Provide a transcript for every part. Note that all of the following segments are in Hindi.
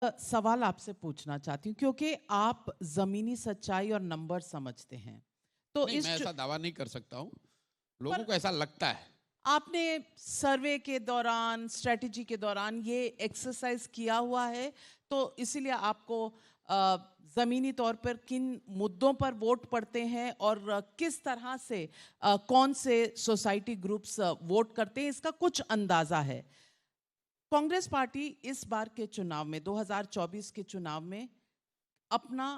सवाल आपसे पूछना चाहती हूँ क्योंकि आप जमीनी सच्चाई और नंबर समझते हैं। तो नहीं, मैं ऐसा दावा नहीं कर सकता हूँ, लोगों को ऐसा लगता है। आपने सर्वे के दौरान, स्ट्रेटजी के दौरान ये एक्सरसाइज किया हुआ है, तो इसीलिए आपको जमीनी तौर पर किन मुद्दों पर वोट पड़ते हैं और किस तरह से कौन से सोसाइटी ग्रुप्स वोट करते हैं, इसका कुछ अंदाजा है। कांग्रेस पार्टी इस बार के चुनाव में, 2024 के चुनाव में अपना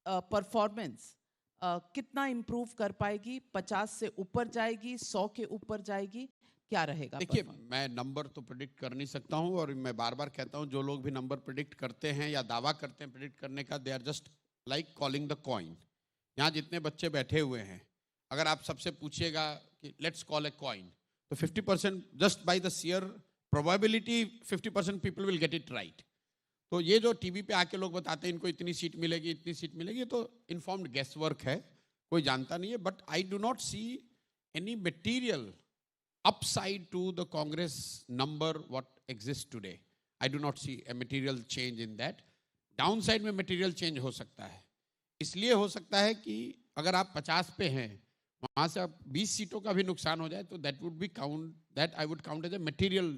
परफॉर्मेंस कितना इंप्रूव कर पाएगी? 50 से ऊपर जाएगी, 100 के ऊपर जाएगी, क्या रहेगा? देखिए, मैं नंबर तो प्रेडिक्ट कर नहीं सकता हूं, और मैं बार बार कहता हूं, जो लोग भी नंबर प्रेडिक्ट करते हैं या दावा करते हैं प्रेडिक्ट करने का, they are just like calling the coin. यहाँ जितने बच्चे बैठे हुए हैं, अगर आप सबसे पूछिएगा कि लेट्स कॉल ए कॉइन, तो 50% just by the share probability 50% people will get it right. तो ये जो टीवी पे आके लोग बताते हैं इनको इतनी सीट मिलेगी, इतनी सीट मिलेगी, तो इन्फॉर्म्ड गेस वर्क है, कोई जानता नहीं है। But I do not see any material upside to the Congress number what exists today. I do not see a material change in that. Downside में material change हो सकता है, इसलिए हो सकता है कि अगर आप 50 पे हैं, वहाँ से आप 20 सीटों का भी नुकसान हो जाए, तो that would be count, that I would count as a material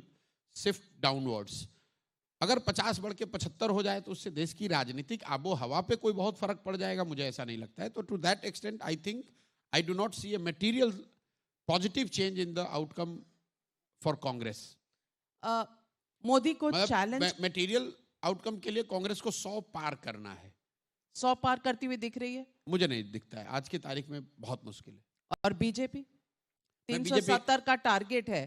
shift downwards. अगर 50 बढ़ के 75 हो जाए, तो उससे देश की राजनीतिक आबो हवा पे कोई बहुत फर्क पड़ जाएगा, मुझे ऐसा नहीं लगता है। तो to that extent I think I do not see a material positive change in the outcome for Congress. Modi को चैलेंज, मटेरियल आउटकम के लिए कांग्रेस को 100 पार करना है। 100 पार करती हुई दिख रही है? मुझे नहीं दिखता है, आज की तारीख में बहुत मुश्किल है। और बीजेपी 370 का टारगेट है।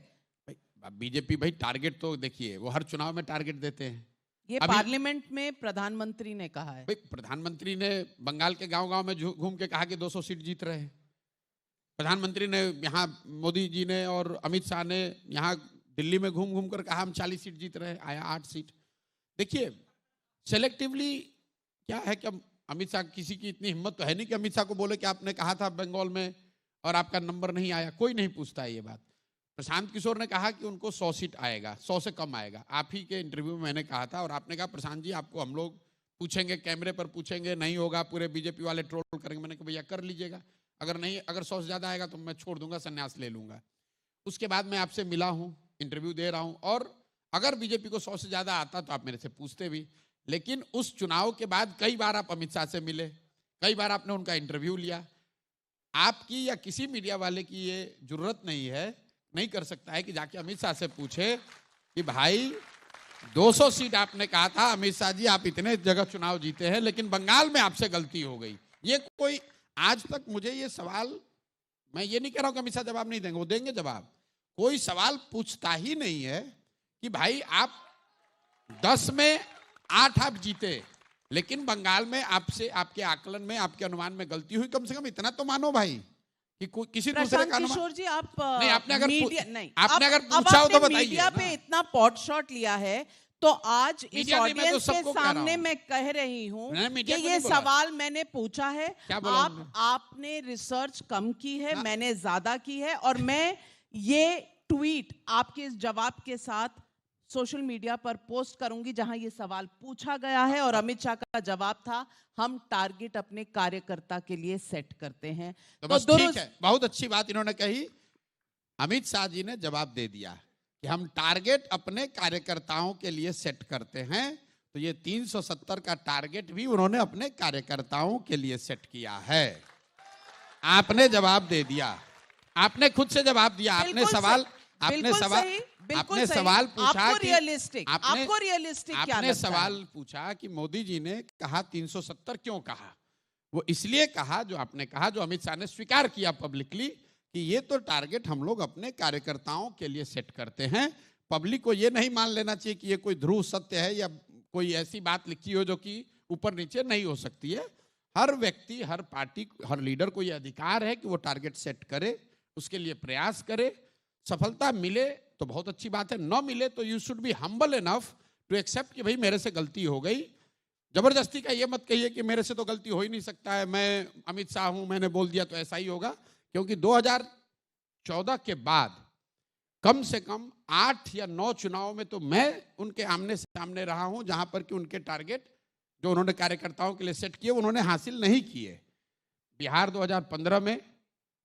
बीजेपी भाई टारगेट तो देखिए, वो हर चुनाव में टारगेट देते हैं। ये पार्लियामेंट में प्रधानमंत्री ने कहा है। भाई प्रधानमंत्री ने बंगाल के गांव-गांव में घूम के कहा कि 200 सीट जीत रहे हैं। प्रधानमंत्री ने यहाँ, मोदी जी ने और अमित शाह ने यहाँ दिल्ली में घूम घूम कर कहा हम 40 सीट जीत रहे हैं, आया 8 सीट। देखिए सेलेक्टिवली क्या है कि अमित शाह, किसी की इतनी हिम्मत तो है नहीं कि अमित शाह को बोले कि आपने कहा था बंगाल में और आपका नंबर नहीं आया। कोई नहीं पूछता है ये बात। प्रशांत किशोर ने कहा कि उनको 100 सीट आएगा, 100 से कम आएगा। आप ही के इंटरव्यू में मैंने कहा था, और आपने कहा प्रशांत जी आपको हम लोग पूछेंगे, कैमरे पर पूछेंगे, नहीं होगा पूरे बीजेपी वाले ट्रोल करेंगे। मैंने कहा भैया कर लीजिएगा, अगर 100 से ज्यादा आएगा तो मैं छोड़ दूंगा, संन्यास ले लूंगा। उसके बाद मैं आपसे मिला हूं, इंटरव्यू दे रहा हूं, और अगर बीजेपी को 100 से ज्यादा आता तो आप मेरे से पूछते भी। लेकिन उस चुनाव के बाद कई बार आप अमित शाह से मिले, कई बार आपने उनका इंटरव्यू लिया। आपकी या किसी मीडिया वाले की ये जरूरत नहीं है, नहीं कर सकता है कि जाके अमित शाह से पूछे कि भाई 200 सीट आपने कहा था, अमित शाह जी आप इतने जगह चुनाव जीते हैं, लेकिन बंगाल में आपसे गलती हो गई। ये कोई आज तक मुझे ये सवाल, मैं ये नहीं कह रहा हूं कि अमित शाह जवाब नहीं देंगे, वो देंगे जवाब। कोई सवाल पूछता ही नहीं है कि भाई आप 10 में 8 आप जीते, लेकिन बंगाल में आपसे, आपके आकलन में, आपके अनुमान में गलती हुई। कम से कम इतना तो मानो भाई कि किसी दूसरे का अनुमान। किशोर जी आप नहीं, आपने अगर आपने अगर पूछा हो तो बताइए। मीडिया पे इतना पॉट शॉट लिया है, तो आज इस ऑडियंस के सामने मैं कह रही हूँ कि ये सवाल मैंने पूछा है। आपने रिसर्च कम की है, मैंने ज्यादा की है, और मैं ये ट्वीट आपके इस जवाब के साथ सोशल मीडिया पर पोस्ट करूंगी जहां ये सवाल पूछा गया है, और अमित शाह का जवाब था हम टारगेट अपने कार्यकर्ता के लिए सेट करते हैं। तो ठीक है, बहुत अच्छी बात इन्होंने कही। अमित शाह जी ने जवाब दे दिया कि हम टारगेट अपने कार्यकर्ताओं के लिए सेट करते हैं। तो ये 370 का टारगेट भी उन्होंने अपने कार्यकर्ताओं के लिए सेट किया है। आपने जवाब दे दिया, आपने खुद से जवाब दिया। आपने सवाल पूछा, आपने सवाल पूछा कि मोदी जी ने कहा 370 क्यों कहा। वो इसलिए कहा जो आपने कहा, जो अमित शाह ने स्वीकार किया पब्लिकली, कि ये तो टारगेट हम लोग अपने कार्यकर्ताओं के लिए सेट करते हैं। पब्लिक को ये नहीं मान लेना चाहिए कि ये कोई ध्रुव सत्य है या कोई ऐसी बात लिखी हो जो कि ऊपर नीचे नहीं हो सकती है। हर व्यक्ति, हर पार्टी, हर लीडर को ये अधिकार है कि वो टारगेट सेट करे, उसके लिए प्रयास करे। सफलता मिले तो बहुत अच्छी बात है, न मिले तो you should be humble enough to accept कि भाई मेरे से गलती हो गई। जबरदस्ती का ये मत कहिए कि मेरे से तो गलती हो ही नहीं सकता है, मैं अमित शाह हूं, मैंने बोल दिया तो ऐसा ही होगा। क्योंकि 2014 के बाद कम से कम 8 या 9 चुनाव में तो मैं उनके आमने सामने रहा हूं, जहां पर कि उनके टारगेट जो उन्होंने कार्यकर्ताओं के लिए सेट किए उन्होंने हासिल नहीं किए। बिहार 2015 में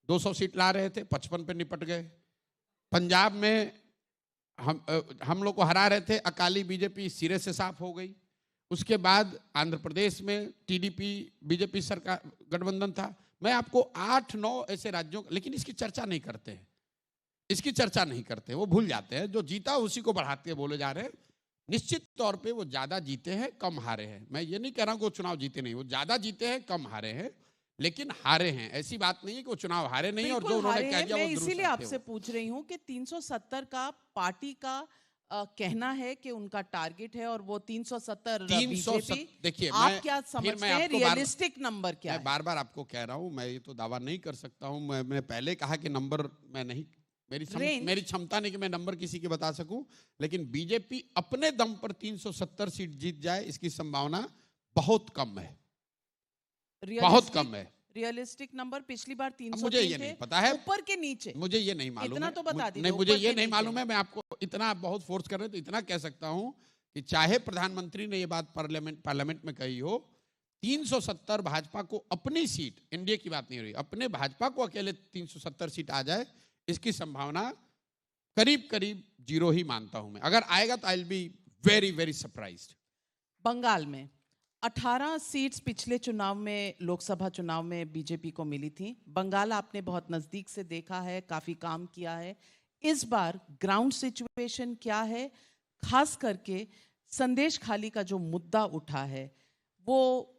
200 सीट ला रहे थे, 55 पे निपट गए। पंजाब में हम लोग को हरा रहे थे, अकाली बीजेपी सिरे से साफ हो गई। उसके बाद आंध्र प्रदेश में टीडीपी बीजेपी सरकार गठबंधन था। मैं आपको 8-9 ऐसे राज्यों, लेकिन इसकी चर्चा नहीं करते हैं, इसकी चर्चा नहीं करते, वो भूल जाते हैं। जो जीता उसी को बढ़ाते हैं बोले जा रहे हैं। निश्चित तौर पे वो ज्यादा जीते हैं, कम हारे हैं। मैं ये नहीं कह रहा हूं कि वो चुनाव जीते नहीं, वो ज्यादा जीते हैं, कम हारे हैं, लेकिन हारे हैं। ऐसी बात नहीं है कि वो चुनाव हारे नहीं, और जो उन्होंने कह दिया वो दुरुस्त इसीलिए थे। आपसे पूछ रही हूँ कि 370 का पार्टी का कहना है कि उनका टारगेट है, और वो 370 बीजेपी, देखिए आप क्या समझते हैं रियलिस्टिक नंबर क्या है? मैं बार बार आपको कह रहा हूं, मैं ये तो दावा नहीं कर सकता हूं। मैंने पहले कहा कि नंबर मैं नहीं, मेरी क्षमता नहीं कि मैं नंबर किसी की बता सकूं, लेकिन बीजेपी अपने दम पर 370 सीट जीत जाए इसकी संभावना बहुत कम है, बहुत कम है। रियलिस्टिक नंबर पिछली बार 303 मुझे ये नहीं पता है, ऊपर के नीचे मुझे ये नहीं मालूम, इतना तो बता दीजिए। नहीं, मुझे ये नहीं मालूम है। मैं आपको इतना, आप बहुत फोर्स कर रहे हैं तो इतना कह सकता हूं कि चाहे प्रधानमंत्री ने ये बात पार्लियामेंट में कही हो, 370 भाजपा को अपनी सीट, एनडीए की बात नहीं हो रही, अपने भाजपा को अकेले 370 सीट आ जाए, इसकी संभावना करीब करीब 0 ही मानता हूं मैं। अगर आएगा तो I will be very very surprised. Bengal में 18 सीट्स पिछले चुनाव में, लोकसभा चुनाव में बीजेपी को मिली थी। बंगाल आपने बहुत नजदीक से देखा है, काफी काम किया है। इस बार ग्राउंड सिचुएशन क्या है? खास करके संदेश खाली का जो मुद्दा उठा है, वो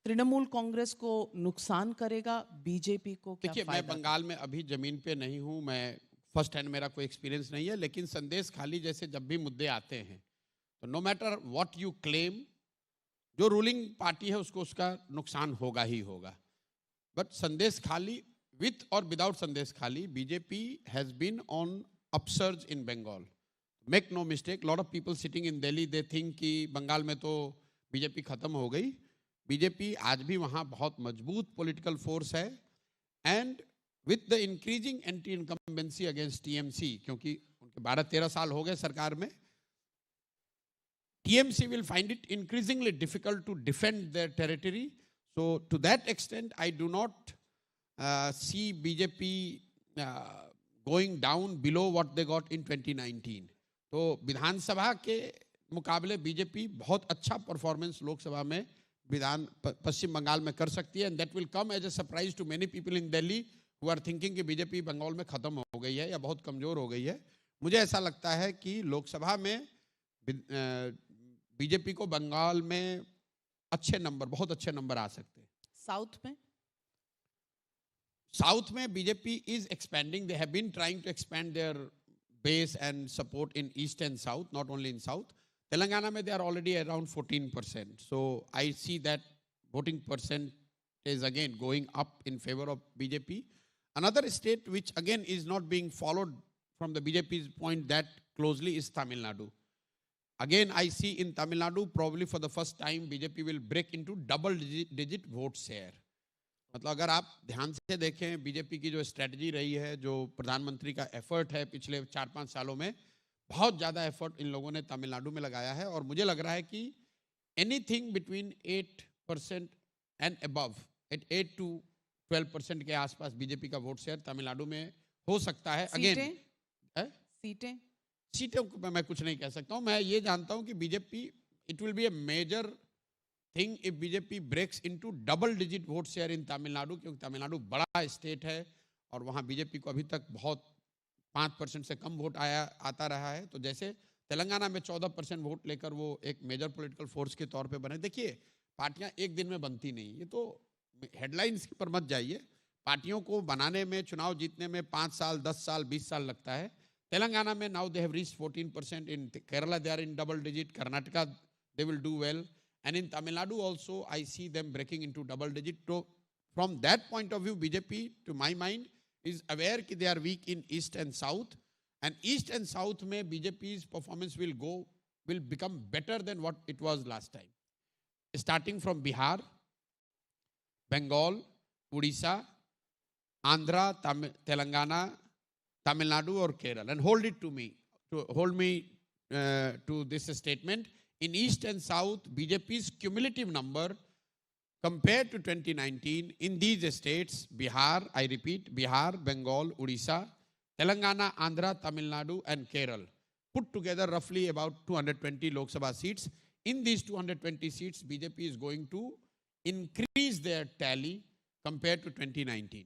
तृणमूल कांग्रेस को नुकसान करेगा, बीजेपी को क्या देखिए, मैं बंगाल में अभी जमीन पे नहीं हूं, मैं फर्स्ट हैंड मेरा कोई एक्सपीरियंस नहीं है, लेकिन संदेश खाली जैसे जब भी मुद्दे आते हैं तो no matter what you claim, जो रूलिंग पार्टी है उसको उसका नुकसान होगा ही होगा। बट संदेश खाली, विथ और without Sandeshkhali, BJP has been on upsurge in Bengal. Make no mistake, lot of people sitting in Delhi they think कि बंगाल में तो बीजेपी खत्म हो गई। बीजेपी आज भी वहां बहुत मजबूत पॉलिटिकल फोर्स है, and with the increasing anti incumbency against TMC, क्योंकि उनके 12-13 साल हो गए सरकार में, TMC will find it increasingly difficult to defend their territory. So to that extent, I do not see BJP going down below what they got in 2019. तो विधानसभा के मुकाबले बीजेपी बहुत अच्छा परफॉर्मेंस लोकसभा में पश्चिम बंगाल में कर सकती है, and that will come as a surprise to many people in Delhi who are thinking कि बीजेपी बंगाल में खत्म हो गई है या बहुत कमजोर हो गई है। मुझे ऐसा लगता है कि लोकसभा में बीजेपी को बंगाल में अच्छे नंबर, बहुत अच्छे नंबर आ सकते हैं। साउथ में BJP is expanding, they have been trying to expand their base and support in east and south, not only in south. Telangana में they are already around 14%, so I see that voting percent is again going up in favor of BJP. Another state which again is not being followed from the BJP's point that closely is Tamil Nadu. Again, I see in Tamil Nadu probably for the first time BJP will break into double digit vote share. मतलब अगर आप ध्यान से देखें बीजेपी की जो स्ट्रेटजी रही है, जो प्रधानमंत्री का एफर्ट है पिछले 4-5 सालों में, बहुत ज़्यादा एफर्ट इन लोगों ने तमिलनाडु में लगाया है, और मुझे लग रहा है कि anything between 8% and above, 8 to 12% के आसपास बीजेपी का वोट शेयर तमिलनाडु में हो सकता है। अगेन सीटों को मैं कुछ नहीं कह सकता हूं, मैं ये जानता हूं कि BJP, it will be a major thing if BJP breaks into double digit vote share in Tamil Nadu, क्योंकि तमिलनाडु बड़ा स्टेट है और वहां बीजेपी को अभी तक बहुत 5% से कम वोट आता रहा है। तो जैसे तेलंगाना में 14% वोट लेकर वो एक मेजर पॉलिटिकल फोर्स के तौर पे बने। देखिए, पार्टियां एक दिन में बनती नहीं, ये तो हेडलाइंस पर मत जाइए। पार्टियों को बनाने में, चुनाव जीतने में 5 साल, 10 साल, 20 साल लगता है। तेलंगाना में now they have reached 14%, in Kerala they are in double digit, Karnataka they will do well, and in Tamil Nadu also I see them breaking into double digit. तो from that point of view BJP to my mind is aware कि they are weak in east and south, and east and south में BJP's performance will become better than what it was last time, starting from Bihar, Bengal, Odisha, Andhra, Telangana, Tamil Nadu or Kerala, and hold it to me, to this statement. In East and South, BJP's cumulative number compared to 2019 in these states, Bihar, I repeat, Bihar, Bengal, Odisha, Telangana, Andhra, Tamil Nadu, and Kerala, put together roughly about 220 Lok Sabha seats. In these 220 seats, BJP is going to increase their tally compared to 2019.